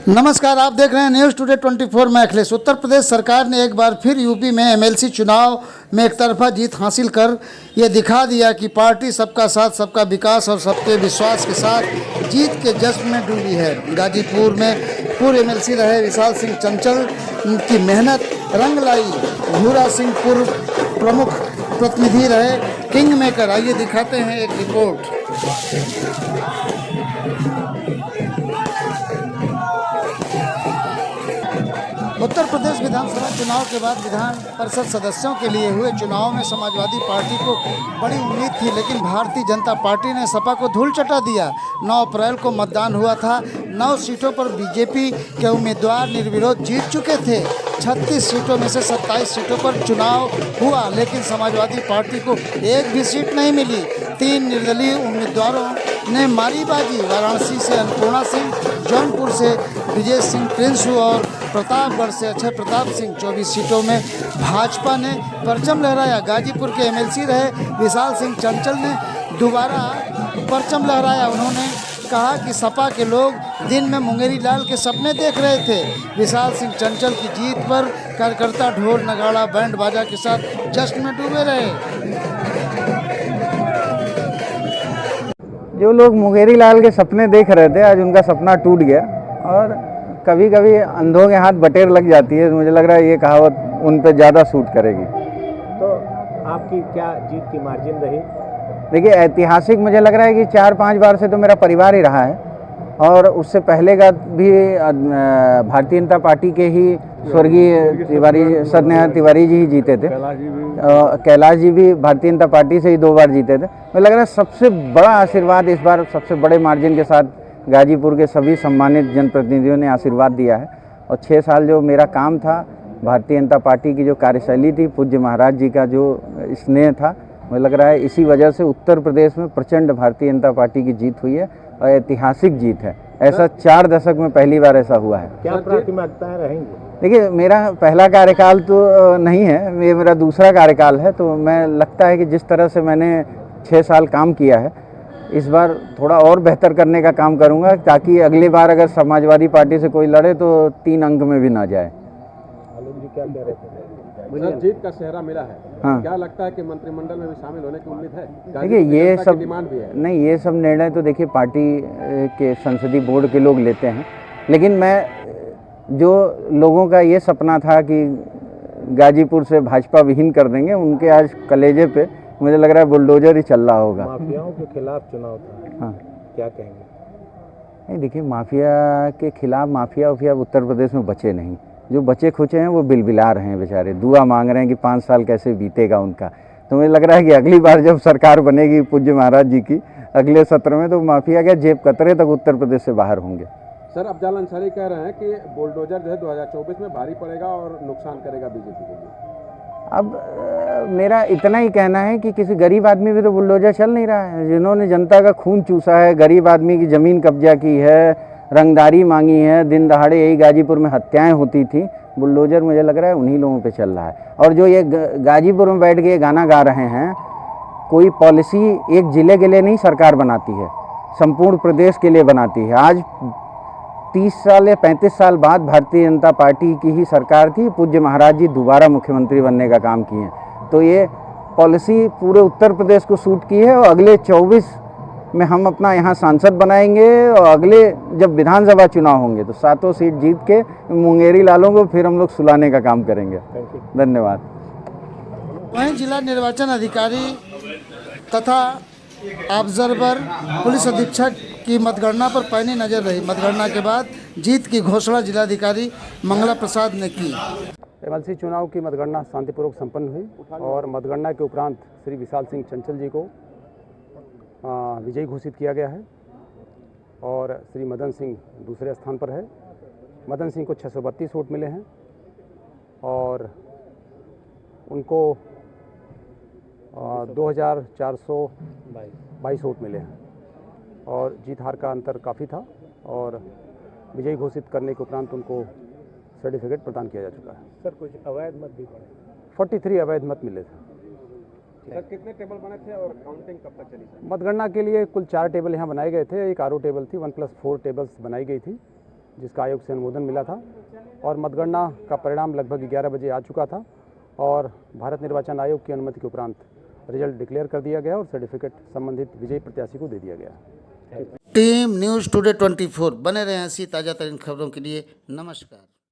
नमस्कार, आप देख रहे हैं न्यूज़ टुडे 24 में अखिलेश। उत्तर प्रदेश सरकार ने एक बार फिर यूपी में एमएलसी चुनाव में एकतरफा जीत हासिल कर ये दिखा दिया कि पार्टी सबका साथ, सबका विकास और सबके विश्वास के साथ जीत के जश्न में डूबी है। गाजीपुर में पूर्व एमएलसी रहे विशाल सिंह चंचल की मेहनत रंग लाई। भूरा सिंह पूर्व प्रमुख प्रतिनिधि रहे किंग मेकर। आइए दिखाते हैं एक रिपोर्ट। उत्तर प्रदेश विधानसभा चुनाव के बाद विधान परिषद सदस्यों के लिए हुए चुनाव में समाजवादी पार्टी को बड़ी उम्मीद थी, लेकिन भारतीय जनता पार्टी ने सपा को धूल चटा दिया। 9 अप्रैल को मतदान हुआ था। 9 सीटों पर बीजेपी के उम्मीदवार निर्विरोध जीत चुके थे। 36 सीटों में से 27 सीटों पर चुनाव हुआ, लेकिन समाजवादी पार्टी को एक भी सीट नहीं मिली। 3 निर्दलीय उम्मीदवारों ने मारी बाजी। वाराणसी से अन्नपूर्णा सिंह, जौनपुर से विजय सिंह प्रिंसू और प्रतापगढ़ से अक्षय प्रताप सिंह। 24 सीटों में भाजपा ने परचम लहराया। गाजीपुर के एमएलसी रहे विशाल सिंह चंचल ने दोबारा परचम लहराया। उन्होंने कहा कि सपा के लोग दिन में मुंगेरी लाल के सपने देख रहे थे। विशाल सिंह चंचल की जीत पर कार्यकर्ता ढोल नगाड़ा बैंड बाजा के साथ जश्न में डूबे रहे। जो लोग मुंगेरी लाल के सपने देख रहे थे, आज उनका सपना टूट गया। और कभी कभी अंधों के हाथ बटेर लग जाती है, तो मुझे लग रहा है ये कहावत उन पे ज़्यादा सूट करेगी। तो आपकी क्या जीत की मार्जिन रही? देखिए, ऐतिहासिक मुझे लग रहा है कि 4-5 बार से तो मेरा परिवार ही रहा है, और उससे पहले का भी भारतीय जनता पार्टी के ही स्वर्गीय तिवारी, सत्यनारायण तिवारी जी ही जीते थे। कैलाश जी भी भारतीय जनता पार्टी से ही 2 बार जीते थे। मुझे लग रहा है सबसे बड़ा आशीर्वाद इस बार सबसे बड़े मार्जिन के साथ गाजीपुर के सभी सम्मानित जनप्रतिनिधियों ने आशीर्वाद दिया है। और 6 साल जो मेरा काम था, भारतीय जनता पार्टी की जो कार्यशैली थी, पूज्य महाराज जी का जो स्नेह था, मुझे लग रहा है इसी वजह से उत्तर प्रदेश में प्रचंड भारतीय जनता पार्टी की जीत हुई है और ऐतिहासिक जीत है। ऐसा 4 दशक में पहली बार ऐसा हुआ है। क्या प्राथमिकताएं रहेंगी? देखिए, मेरा पहला कार्यकाल तो नहीं है, ये मेरा दूसरा कार्यकाल है। तो मैं लगता है कि जिस तरह से मैंने 6 साल काम किया है, इस बार थोड़ा और बेहतर करने का काम करूंगा, ताकि अगली बार अगर समाजवादी पार्टी से कोई लड़े तो 3 अंक में भी ना जाए। आलोक जी क्या कह रहे थे? मुझे जीत का सेहरा मिला है। हाँ, क्या लगता है कि मंत्रिमंडल में भी शामिल होने की उम्मीद है? देखिए ये सब डिमांड भी है। नहीं, ये सब निर्णय तो देखिए पार्टी के संसदीय बोर्ड के लोग लेते हैं, लेकिन मैं जो लोगों का ये सपना था कि गाजीपुर से भाजपा विहीन कर देंगे, उनके आज कलेजे पे मुझे लग रहा है बुलडोजर ही चल रहा होगा। माफियाओं के खिलाफ चुनाव था, हाँ, क्या कहेंगे? नहीं देखिए, माफिया के खिलाफ माफिया उत्तर प्रदेश में बचे नहीं। जो बचे खुचे हैं वो बिलबिला रहे हैं बेचारे, दुआ मांग रहे हैं कि 5 साल कैसे बीतेगा उनका। तो मुझे लग रहा है कि अगली बार जब सरकार बनेगी पूज्य महाराज जी की अगले सत्र में, तो माफिया के जेब कतरे तक उत्तर प्रदेश से बाहर होंगे। सर, अफजल अंसारी कह रहे हैं कि बुलडोजर जो है 2024 में भारी पड़ेगा और नुकसान करेगा बीजेपी के लिए। अब मेरा इतना ही कहना है कि किसी गरीब आदमी भी तो बुलडोजर चल नहीं रहा है। जिन्होंने जनता का खून चूसा है, गरीब आदमी की ज़मीन कब्जा की है, रंगदारी मांगी है, दिन दहाड़े यही गाजीपुर में हत्याएं होती थी, बुलडोजर मुझे लग रहा है उन्हीं लोगों पे चल रहा है। और जो ये गाजीपुर में बैठ के ये गाना गा रहे हैं, कोई पॉलिसी एक ज़िले के लिए नहीं सरकार बनाती है, संपूर्ण प्रदेश के लिए बनाती है। आज 30 साल या 35 साल बाद भारतीय जनता पार्टी की ही सरकार थी, पूज्य महाराज जी दोबारा मुख्यमंत्री बनने का काम किए हैं। तो ये पॉलिसी पूरे उत्तर प्रदेश को सूट की है, और अगले 24 में हम अपना यहाँ सांसद बनाएंगे, और अगले जब विधानसभा चुनाव होंगे तो 7 सीट जीत के मुंगेरी लालों को फिर हम लोग सुलाने का काम करेंगे। धन्यवाद। वहीं जिला निर्वाचन अधिकारी तथा ऑब्जर्वर पुलिस अधीक्षक की मतगणना पर पैनी नजर रही। मतगणना के बाद जीत की घोषणा जिलाधिकारी मंगला प्रसाद ने की। एमएलसी चुनाव की मतगणना शांतिपूर्वक संपन्न हुई, और मतगणना के उपरांत श्री विशाल सिंह चंचल जी को विजयी घोषित किया गया है, और श्री मदन सिंह दूसरे स्थान पर है। मदन सिंह को 632 वोट मिले हैं, और उनको 2422 वोट मिले हैं, और जीत हार का अंतर काफ़ी था, और विजयी घोषित करने के उपरांत उनको सर्टिफिकेट प्रदान किया जा चुका है। सर, कुछ अवैध मत भी पड़े? 43 अवैध मत मिले थे। सर, कितने टेबल बने थे और काउंटिंग कब तक चली? मतगणना के लिए कुल 4 टेबल यहाँ बनाए गए थे। एक आरओ टेबल थी, 1+4 टेबल्स बनाई गई थी, जिसका आयोग से अनुमोदन मिला था और मतगणना का परिणाम लगभग 11 बजे आ चुका था और भारत निर्वाचन आयोग की अनुमति के उपरांत रिजल्ट डिक्लेयर कर दिया गया और सर्टिफिकेट संबंधित विजयी प्रत्याशी को दे दिया गया। टीम न्यूज़ टुडे 24 बने रहे ऐसी ताज़ा तरीन खबरों के लिए। नमस्कार।